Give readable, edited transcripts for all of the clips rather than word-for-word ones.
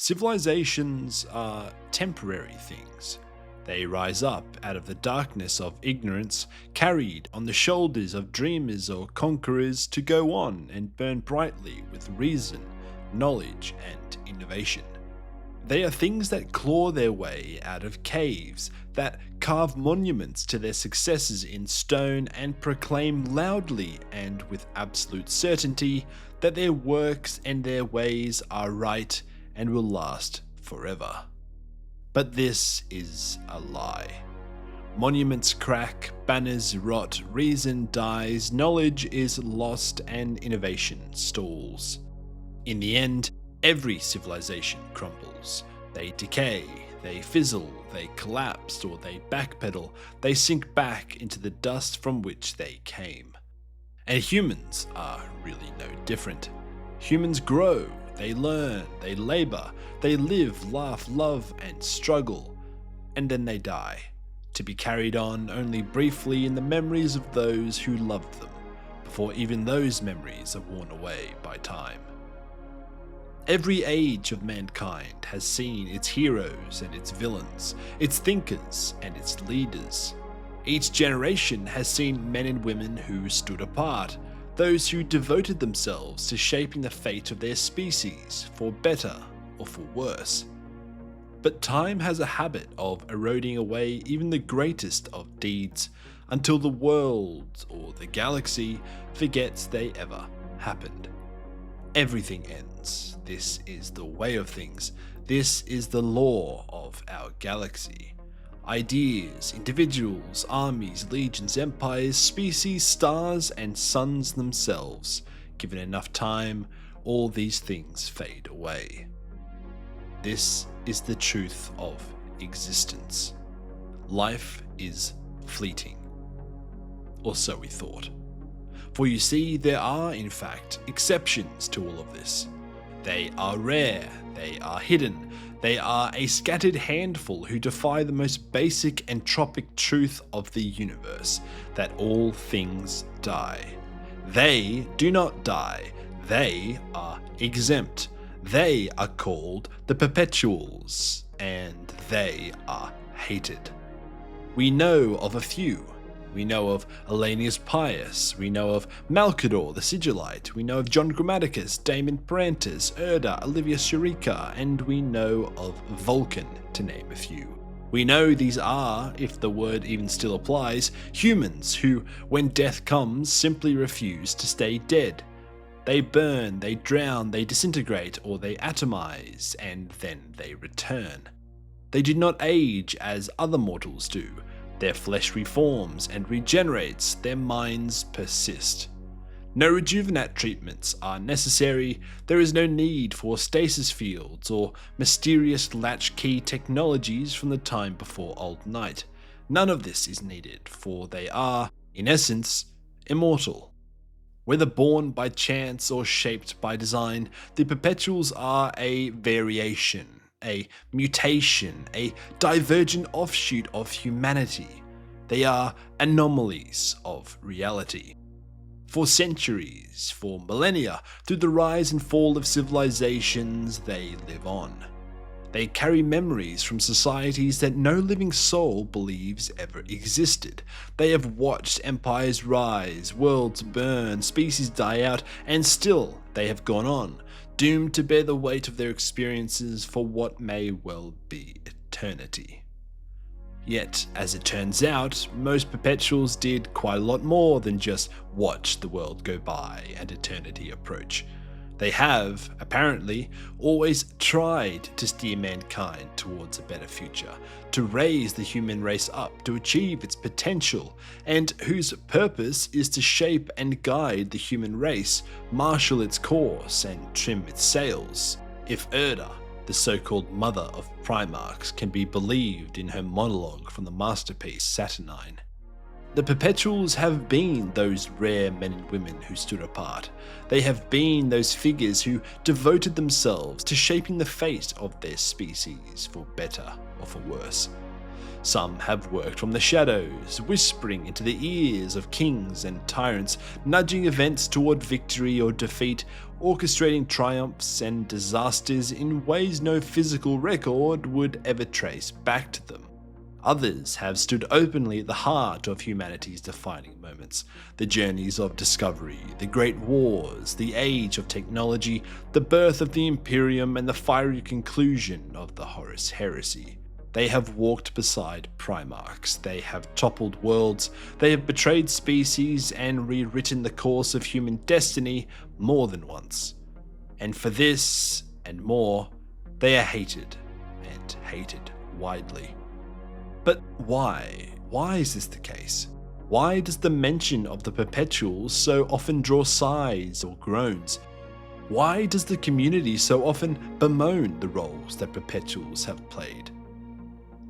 Civilizations are temporary things. They rise up out of the darkness of ignorance, carried on the shoulders of dreamers or conquerors to go on and burn brightly with reason, knowledge, and innovation. They are things that claw their way out of caves, that carve monuments to their successes in stone and proclaim loudly and with absolute certainty that their works and their ways are right and will last forever. But this is a lie. Monuments crack, banners rot, reason dies, knowledge is lost, and innovation stalls. In the end, every civilization crumbles. They decay, they fizzle, they collapse, or they backpedal, they sink back into the dust from which they came. And humans are really no different. Humans grow, they learn, they labor, they live, laugh, love, and struggle, and then they die, to be carried on only briefly in the memories of those who loved them, before even those memories are worn away by time. Every age of mankind has seen its heroes and its villains, its thinkers and its leaders. Each generation has seen men and women who stood apart, those who devoted themselves to shaping the fate of their species, for better or for worse. But time has a habit of eroding away even the greatest of deeds, until the world or the galaxy forgets they ever happened. Everything ends. This is the way of things. This is the law of our galaxy. Ideas, individuals, armies, legions, empires, species, stars, and suns themselves. Given enough time, all these things fade away. This is the truth of existence. Life is fleeting. Or so we thought. For you see, there are, in fact, exceptions to all of this. They are rare, they are hidden, they are a scattered handful who defy the most basic entropic truth of the universe, that all things die. They do not die, they are exempt. They are called the perpetuals, and they are hated. We know of a few. We know of Elenius Pius, we know of Malcador the Sigillite, we know of John Grammaticus, Damon Parantis, Erda, Olivia Shurica, and we know of Vulcan, to name a few. We know these are, if the word even still applies, humans who, when death comes, simply refuse to stay dead. They burn, they drown, they disintegrate, or they atomize, and then they return. They do not age as other mortals do. Their flesh reforms and regenerates, their minds persist. No rejuvenate treatments are necessary, there is no need for stasis fields or mysterious latchkey technologies from the time before Old Night. None of this is needed, for they are, in essence, immortal. Whether born by chance or shaped by design, the perpetuals are a variation, a mutation, a divergent offshoot of humanity. They are anomalies of reality. For centuries, for millennia, through the rise and fall of civilizations, they live on. They carry memories from societies that no living soul believes ever existed. They have watched empires rise, worlds burn, species die out, and still they have gone on, doomed to bear the weight of their experiences for what may well be eternity. Yet, as it turns out, most perpetuals did quite a lot more than just watch the world go by and eternity approach. They have, apparently, always tried to steer mankind towards a better future, to raise the human race up to achieve its potential, and whose purpose is to shape and guide the human race, marshal its course, and trim its sails. If Erda, the so-called mother of Primarchs, can be believed in her monologue from the masterpiece Saturnine. The Perpetuals have been those rare men and women who stood apart. They have been those figures who devoted themselves to shaping the fate of their species, for better or for worse. Some have worked from the shadows, whispering into the ears of kings and tyrants, nudging events toward victory or defeat, orchestrating triumphs and disasters in ways no physical record would ever trace back to them. Others have stood openly at the heart of humanity's defining moments, the journeys of discovery, the great wars, the age of technology, the birth of the Imperium, and the fiery conclusion of the Horus Heresy. They have walked beside primarchs, they have toppled worlds, they have betrayed species and rewritten the course of human destiny more than once. And for this, and more, they are hated, and hated widely. But why? Why is this the case? Why does the mention of the perpetuals so often draw sighs or groans? Why does the community so often bemoan the roles that perpetuals have played?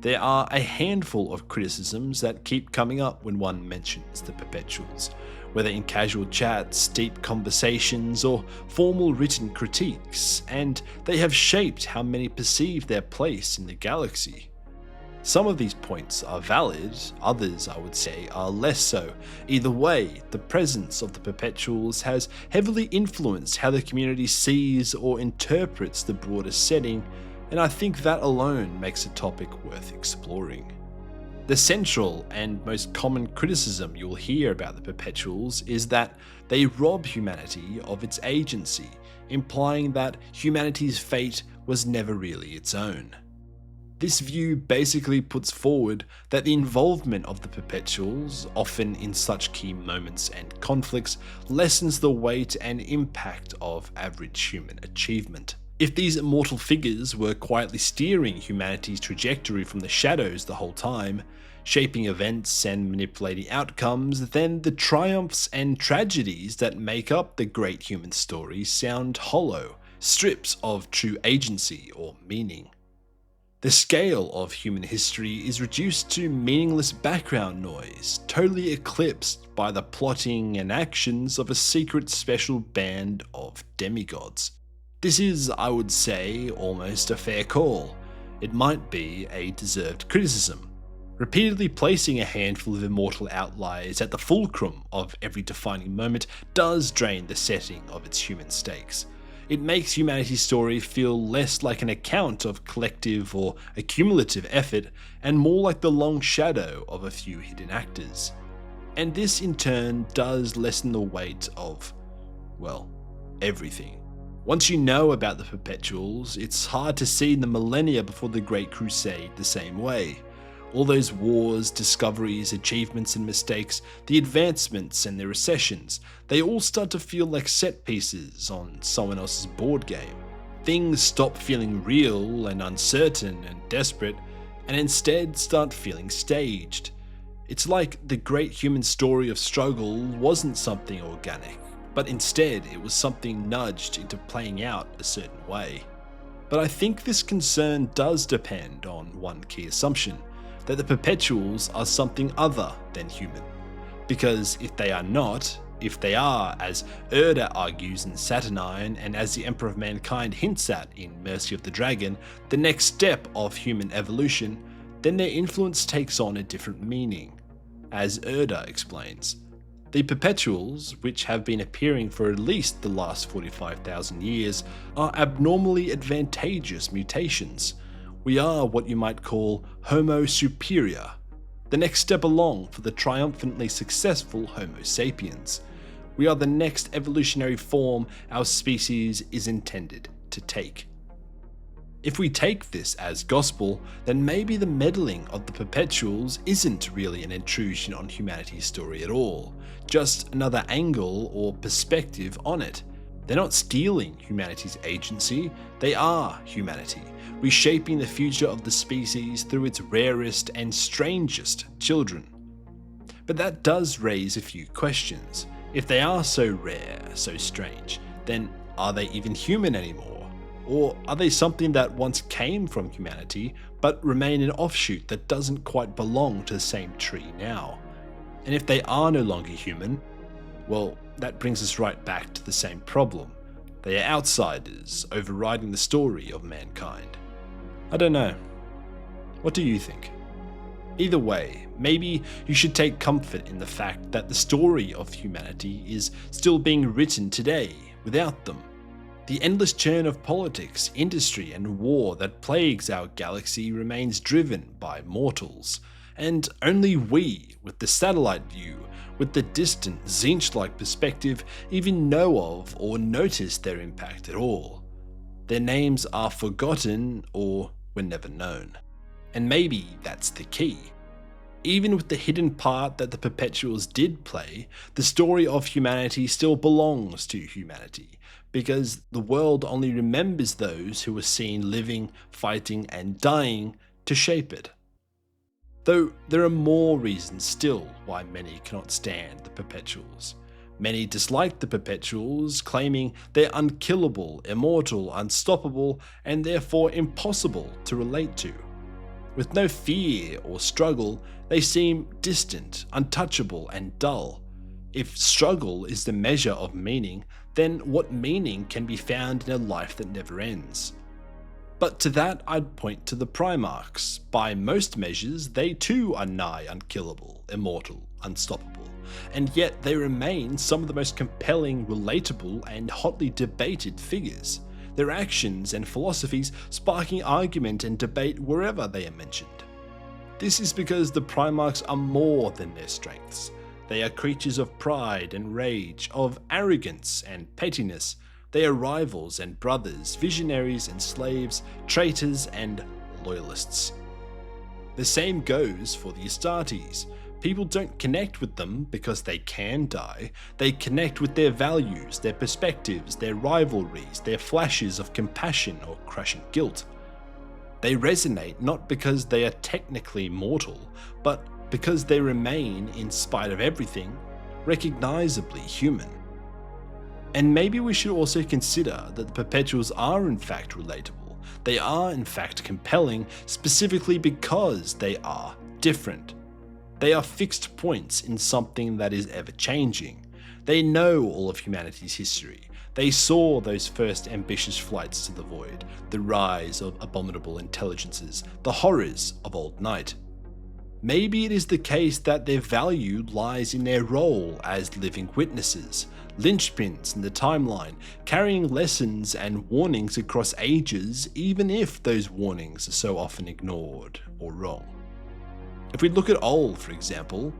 There are a handful of criticisms that keep coming up when one mentions the perpetuals, whether in casual chats, deep conversations, or formal written critiques, and they have shaped how many perceive their place in the galaxy. Some of these points are valid, others, I would say, are less so. Either way, the presence of the perpetuals has heavily influenced how the community sees or interprets the broader setting, and I think that alone makes a topic worth exploring. The central and most common criticism you'll hear about the perpetuals is that they rob humanity of its agency, implying that humanity's fate was never really its own. This view basically puts forward that the involvement of the perpetuals, often in such key moments and conflicts, lessens the weight and impact of average human achievement. If these immortal figures were quietly steering humanity's trajectory from the shadows the whole time, shaping events and manipulating outcomes, then the triumphs and tragedies that make up the great human story sound hollow, strips of true agency or meaning. The scale of human history is reduced to meaningless background noise, totally eclipsed by the plotting and actions of a secret special band of demigods. This is, I would say, almost a fair call. It might be a deserved criticism. Repeatedly placing a handful of immortal outliers at the fulcrum of every defining moment does drain the setting of its human stakes. It makes humanity's story feel less like an account of collective or accumulative effort and more like the long shadow of a few hidden actors. And this in turn does lessen the weight of, well, everything. Once you know about the perpetuals, it's hard to see the millennia before the Great Crusade the same way. All those wars, discoveries, achievements and mistakes, the advancements and the recessions, they all start to feel like set pieces on someone else's board game. Things stop feeling real and uncertain and desperate, and instead start feeling staged. It's like the great human story of struggle wasn't something organic, but instead it was something nudged into playing out a certain way. But I think this concern does depend on one key assumption, that the perpetuals are something other than human. Because if they are not, if they are, as Earl argues in Saturnine and as the Emperor of Mankind hints at in Mercy of the Dragon, the next step of human evolution, then their influence takes on a different meaning. As Earl explains, the perpetuals, which have been appearing for at least the last 45,000 years, are abnormally advantageous mutations. We are what you might call Homo superior, the next step along for the triumphantly successful Homo sapiens. We are the next evolutionary form our species is intended to take. If we take this as gospel, then maybe the meddling of the perpetuals isn't really an intrusion on humanity's story at all, just another angle or perspective on it. They're not stealing humanity's agency, they are humanity, reshaping the future of the species through its rarest and strangest children. But that does raise a few questions. If they are so rare, so strange, then are they even human anymore? Or are they something that once came from humanity, but remain an offshoot that doesn't quite belong to the same tree now? And if they are no longer human, well, that brings us right back to the same problem. They are outsiders, overriding the story of mankind. I don't know. What do you think? Either way, maybe you should take comfort in the fact that the story of humanity is still being written today without them. The endless churn of politics, industry, and war that plagues our galaxy remains driven by mortals, and only we, with the satellite view, with the distant Zinch-like perspective, even know of or notice their impact at all. Their names are forgotten or were never known. And maybe that's the key. Even with the hidden part that the Perpetuals did play, the story of humanity still belongs to humanity, because the world only remembers those who were seen living, fighting, and dying to shape it. Though there are more reasons still why many cannot stand the Perpetuals. Many dislike the Perpetuals, claiming they're unkillable, immortal, unstoppable, and therefore impossible to relate to. With no fear or struggle, they seem distant, untouchable, and dull. If struggle is the measure of meaning, then what meaning can be found in a life that never ends? But to that I'd point to the Primarchs. By most measures, they too are nigh unkillable, immortal, unstoppable, and yet they remain some of the most compelling, relatable, and hotly debated figures. Their actions and philosophies sparking argument and debate wherever they are mentioned. This is because the Primarchs are more than their strengths. They are creatures of pride and rage, of arrogance and pettiness. They are rivals and brothers, visionaries and slaves, traitors and loyalists. The same goes for the Astartes. People don't connect with them because they can die. They connect with their values, their perspectives, their rivalries, their flashes of compassion or crushing guilt. They resonate not because they are technically mortal, but because they remain, in spite of everything, recognizably human. And maybe we should also consider that the Perpetuals are in fact relatable. They are in fact compelling specifically because they are different. They are fixed points in something that is ever-changing. They know all of humanity's history. They saw those first ambitious flights to the void, the rise of abominable intelligences, the horrors of Old Night. Maybe it is the case that their value lies in their role as living witnesses, linchpins in the timeline, carrying lessons and warnings across ages, even if those warnings are so often ignored or wrong. If we look at Earl, for example,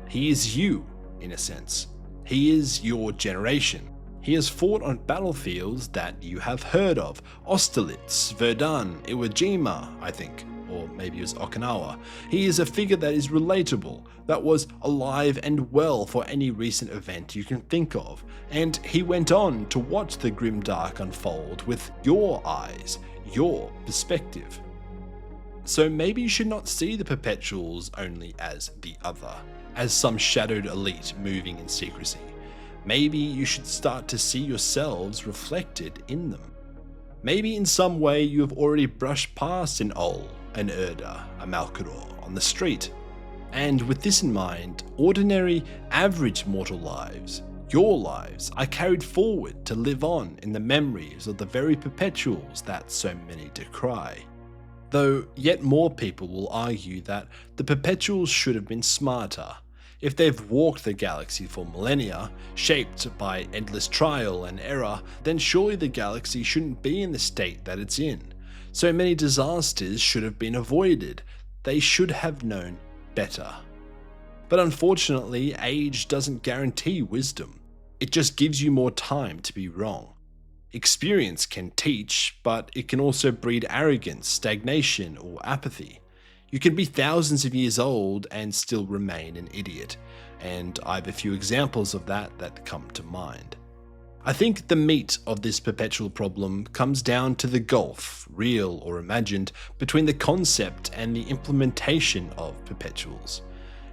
he is you, in a sense. He is your generation. He has fought on battlefields that you have heard of. Austerlitz, Verdun, Iwo Jima, I think, or maybe it was Okinawa. He is a figure that is relatable, that was alive and well for any recent event you can think of, and he went on to watch the grimdark unfold with your eyes, your perspective. So maybe you should not see the Perpetuals only as the other, as some shadowed elite moving in secrecy. Maybe you should start to see yourselves reflected in them. Maybe in some way you have already brushed past an Earl, an Erda, a Malkador on the street. And with this in mind, ordinary, average mortal lives, your lives, are carried forward to live on in the memories of the very Perpetuals that so many decry. Though yet more people will argue that the Perpetuals should have been smarter. If they've walked the galaxy for millennia, shaped by endless trial and error, then surely the galaxy shouldn't be in the state that it's in. So many disasters should have been avoided. They should have known better. But unfortunately, age doesn't guarantee wisdom. It just gives you more time to be wrong. Experience can teach, but it can also breed arrogance, stagnation, or apathy. You can be thousands of years old and still remain an idiot, and I have a few examples of that come to mind. I think the meat of this perpetual problem comes down to the gulf, real or imagined, between the concept and the implementation of perpetuals.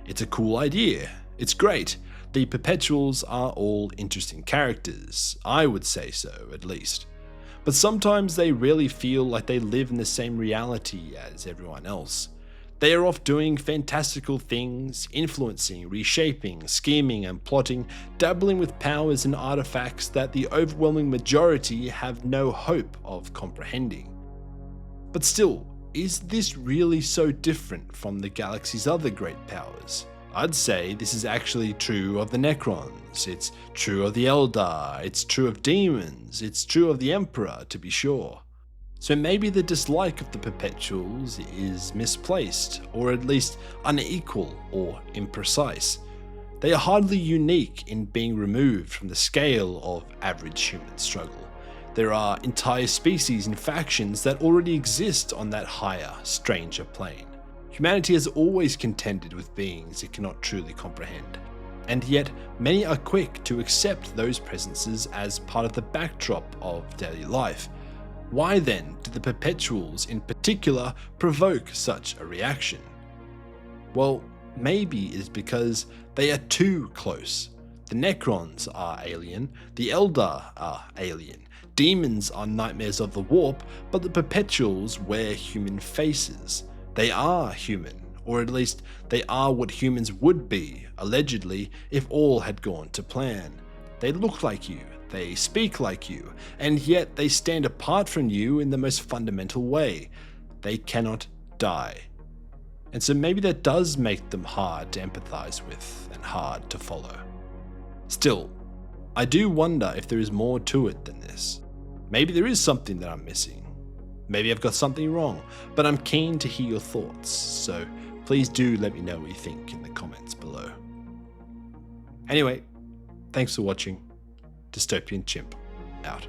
It's a cool idea. It's great. The perpetuals are all interesting characters. I would say so, at least. But sometimes they really feel like they live in the same reality as everyone else. They are off doing fantastical things, influencing, reshaping, scheming and plotting, dabbling with powers and artifacts that the overwhelming majority have no hope of comprehending. But still, is this really so different from the galaxy's other great powers? I'd say this is actually true of the Necrons, it's true of the Eldar, it's true of demons, it's true of the Emperor, to be sure. So maybe the dislike of the Perpetuals is misplaced, or at least unequal or imprecise. They are hardly unique in being removed from the scale of average human struggle. There are entire species and factions that already exist on that higher, stranger plane. Humanity has always contended with beings it cannot truly comprehend, and yet many are quick to accept those presences as part of the backdrop of daily life. Why then do the Perpetuals in particular provoke such a reaction? Well, maybe it is because they are too close. The Necrons are alien, the Eldar are alien, demons are nightmares of the warp, but the Perpetuals wear human faces. They are human, or at least they are what humans would be, allegedly, if all had gone to plan. They look like you, they speak like you, and yet they stand apart from you in the most fundamental way. They cannot die. And so maybe that does make them hard to empathize with and hard to follow. Still, I do wonder if there is more to it than this. Maybe there is something that I'm missing. Maybe I've got something wrong, but I'm keen to hear your thoughts, so please do let me know what you think in the comments below. Anyway, thanks for watching. Dystopian Chimp, out.